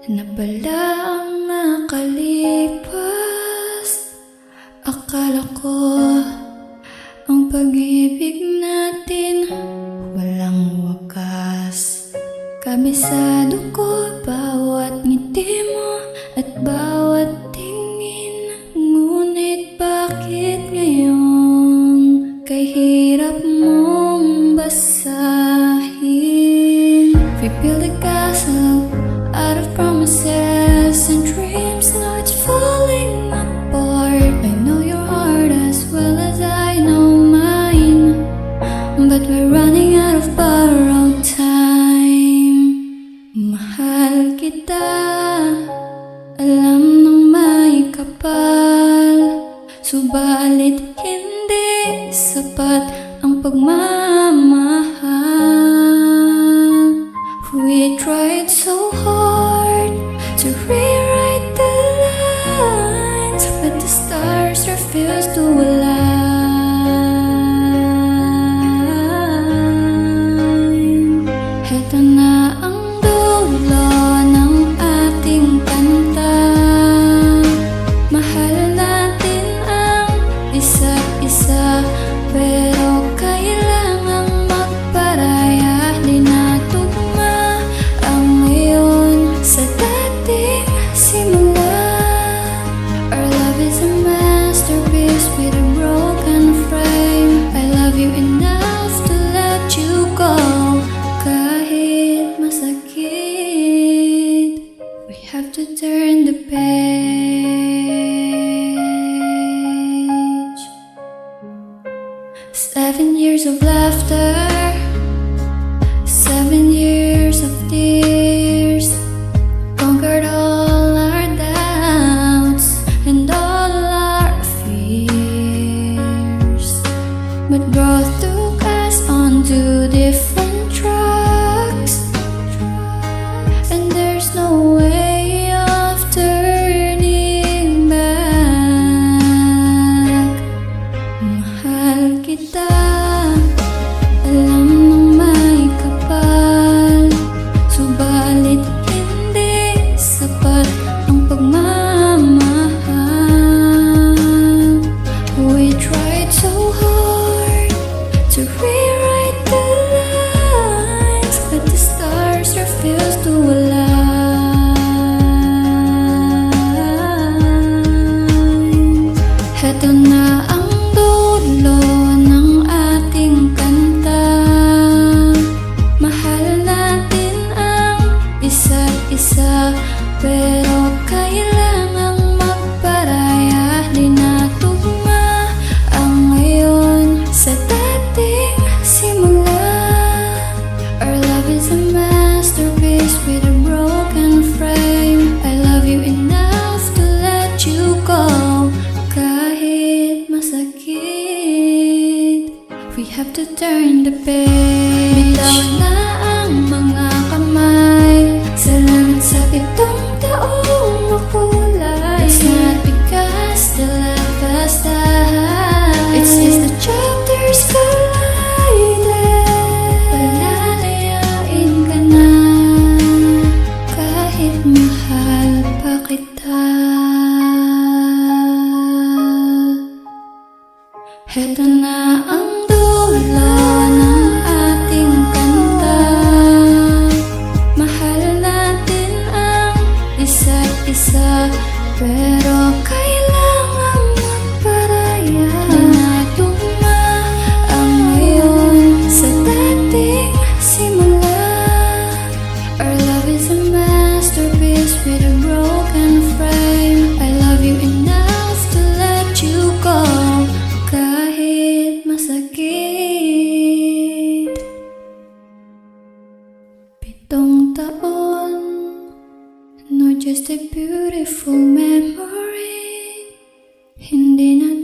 na pala ang nakalipas. Akala ko ang pag-ibig natin walang wakas. Kabisado ko bawat ngiti mo at bawat tingin. Ngunit bakit ngayon kay hirap mong basahin? We build a castle out of promises and dreams. Now it's falling apart. I know your heart as well as I know mine, but we're running out of borrowed time. Mahal kita, alam nang may kapal, subalit hindi sapat ang pagmamahal. We tried so hard to rewrite the lines, but the stars refused to align. Heto na ang dulo ng ating kanta. Mahal natin ang isa't isa, pero kailangang magparaya. Di natugma ang ngayon sa dating simula. Our love is a masterpiece with a broken frame. I love you enough to let you go, kahit masakit. We have to turn the page. 7 years of laughter, 7 years of tears, conquered all our doubts and all our fears. But growth took us onto different tracks, and there's no way of turning back. Mahal kita, alam nang may kapal, subalit hindi sapat ang pagmamahal. We tried so hard to rewrite the lines, but the stars refused to align. Heto na ang dulo ng ating kanta. Mahal natin ang isa't isa, pero kailangang magparaya. Di natugma ang ngayon sa dating simula. Our love is a masterpiece with a broken frame. I love you enough to let you go, kahit masakit. We have to turn the page. Bitaw na ang mga kamay sa langit sa pitong taong makulay. It's not because the love has died, it's just the chapters collided. Palalayain ka na, kahit mahal pa kita. Heto na ang dulo ng ating kanta. Mahal natin ang isa't isa, pero kailangang magparaya. Di natugma ang ngayon sa dating simula. Our love is a masterpiece with a broken frame. I love you enough to let you go, kahit masakit. 7 taon, not just a beautiful memory. Hindi na